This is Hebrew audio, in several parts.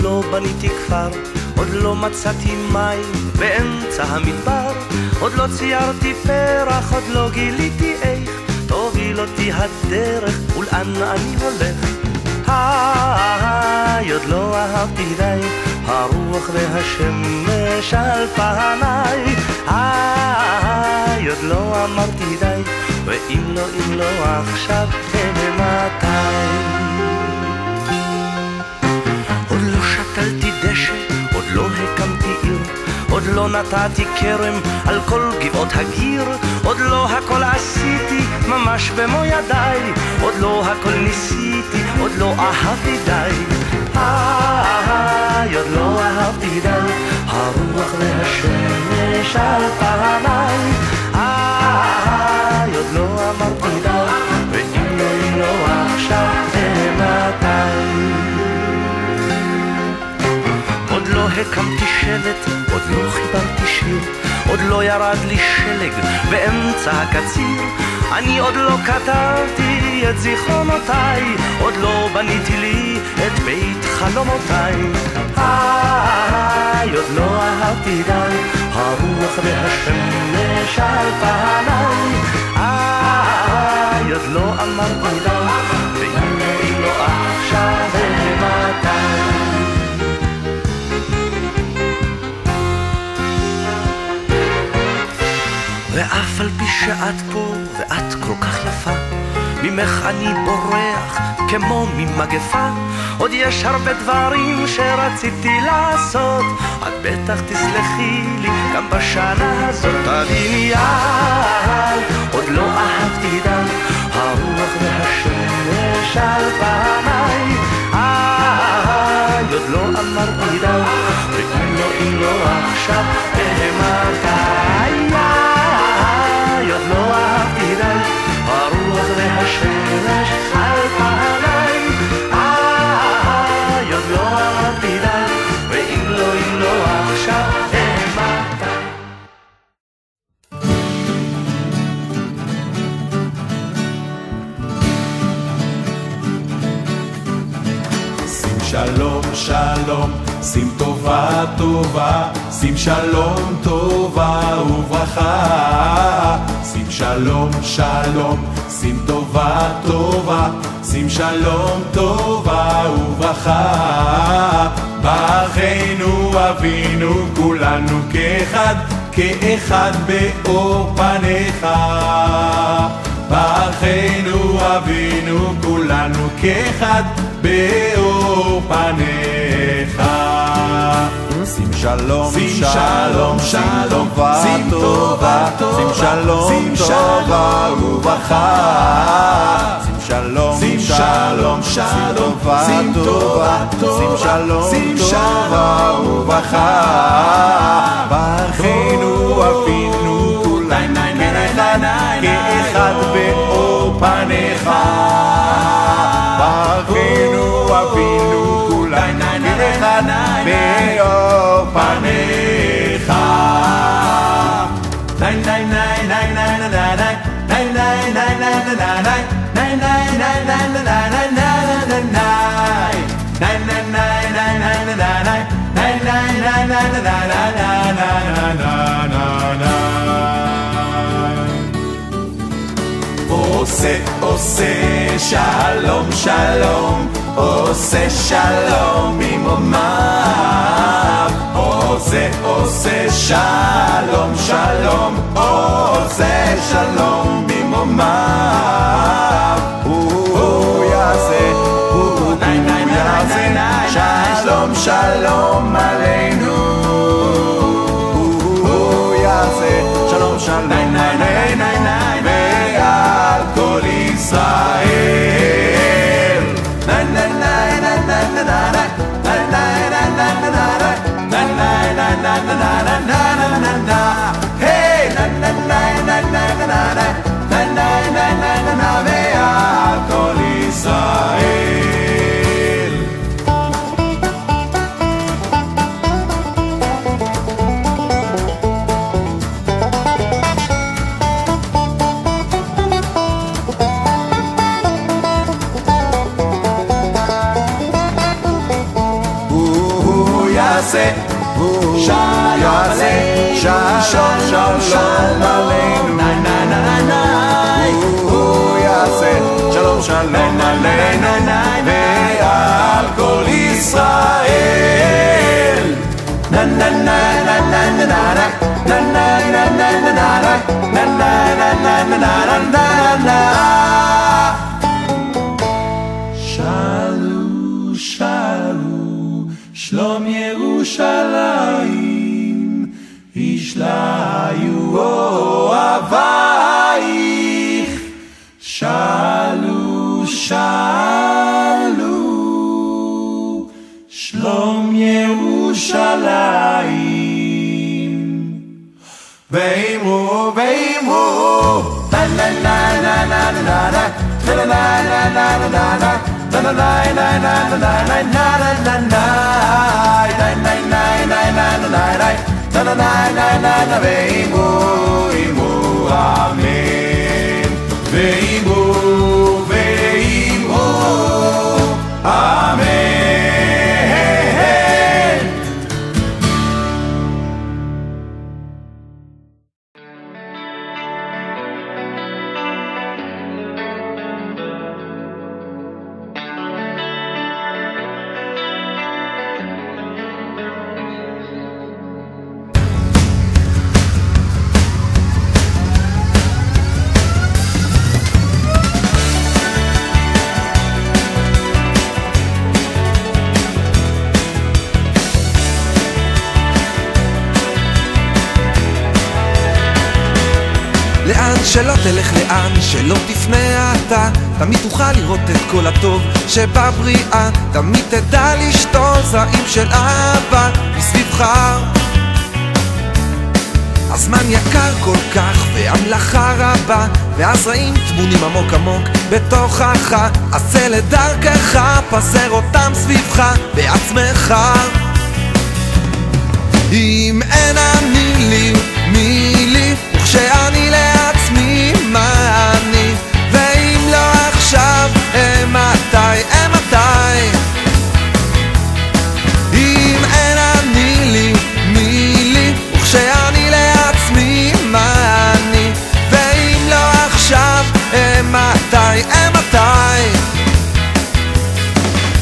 לא בניתי כפר, עוד לא מצאתי מים באמצע המדבר, עוד לא ציירתי פרח, עוד לא גיליתי איך תוביל אותי הדרך ולאן אני הולך. עוד לא אהבתי די, הרוח והשמש על פניי. עוד לא אמרתי די, ואם לא עכשיו מתי. עוד לא שתלתי דשא, עוד לא הקמתי עיר, עוד לא נתתי כרם על כל גבעות הגיר, עוד לא הכל עשיתי ממש במו ידיי, עוד לא הכל ניסיתי, עוד לא אהבתי די. עוד לא אהבתי די, הרוח והשמש על פניי. עוד לא אמרתי די, ואם לא עכשיו מתי. עוד לא הקמתי שבט, עוד לא חיברתי שיר, עוד לא ירד לי שלג באמצע הקציר, אני עוד לא כתבתי את זיכרונותיי, עוד לא בניתי לי את בית חלומותיי. עוד לא אהבתי די, הרוח והשמש על פניי. עוד לא אמרתי די, ואם לא עכשיו מתי. ואף על פי שאת פה ואת כל כך יפה, ממך אני בורח כמו ממגפה, עוד יש הרבה דברים שרציתי לעשות, את בטח תסלחי לי גם בשנה הזאת. תביני עוד לא אהבתי די, הרוח והשמש על פניי. עוד לא אמרתי די, ואם לא עכשיו מתי. עוד לא אהבתי די, הרוח והשמש על פניי. עוד לא אהבתי די, ואם לא עכשיו מתי. שים שלום שלום, שים טובה טובה, שים שלום טובה וברכה. שים שלום שלום, שים טובה טובה, שים שלום טובה וברכה. ברכנו אבינו כולנו כאחד, כאחד באור פניך. ברכנו אבינו כולנו כאחד באור פניך. שים שלום, שים שלום, שלום, שים טובה, שים שלום, טובה וברכה. שים שלום, שלום, שלום, שים טובה, שים שלום, טובה וברכה. ברכנו אבינו כולנו כאחד באור פניך. ברכנו אבינו כולנו כאחד באור פניך. עושה שלום שלום, עושה שלום ממומיו. עושה שלום שלום, עושה שלום ממומיו. הוא יעשה שלום שלום עלינו. הוא יעשה שלום שלום עלינו ועל כל ישראל. Hey, יעשה, הוא יעשה, שלום שלום עלינו, הוא יעשה, שלום שלום עלינו ועל כל ישראל. na na na na na na na na na na na na na na na. שאלו שאלו שלום ירושלים, ישליו אוהבייך. שאלו שאלו שלום ירושלים, ואמרו ואמרו na na na na na na na na na na na na. לאן שלא תלך, לאן שלא תפנה אתה, תמיד תוכל לראות את כל הטוב שבבריאה, תמיד תדע לשתול זרעים של אהבה מסביבך. הזמן יקר כל כך והמלאכה רבה, והזרעים טמונים עמוק עמוק בתוכך, עשה לדרכך, פזר אותם סביבך בעצמך. אם אין אני לי, מי לי? וכשאני לעצמי, מה אני? ואם לא עכשיו, מתי? אם אין אני לי, מי לי? וכשאני לעצמי, מה אני? ואם לא עכשיו, מתי?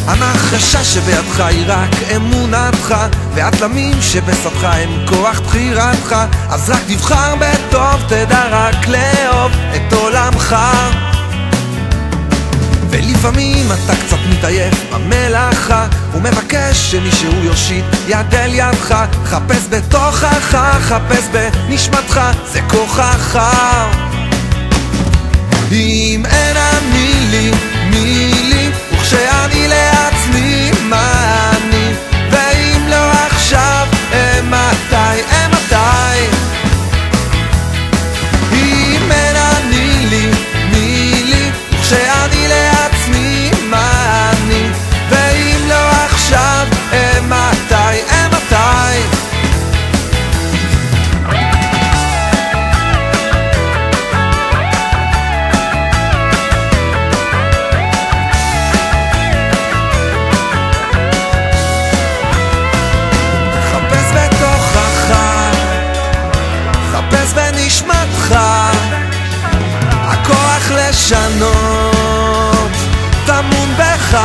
הנחשה שבידך היא רק אמונתך, והתלמים שבשדך הם כוח בחירתך, אז רק תבחר בטוב, תדע רק לאהוב את עולמך. ולפעמים אתה קצת מתעייף במלאכה ומבקש שמישהו יושיט יד אל ידך, חפש בתוכך, חפש בנשמתך, זה כוחך. אם אין אני לי, מי לי? וכשאני לעצמי, מה אני? ואם לא עכשיו, מתי? אם אין אני לי, מי לי? וכשאני לעצמי, מה אני? ואם לא עכשיו, מתי? בנשמתך הכוח לשנות טמון בך.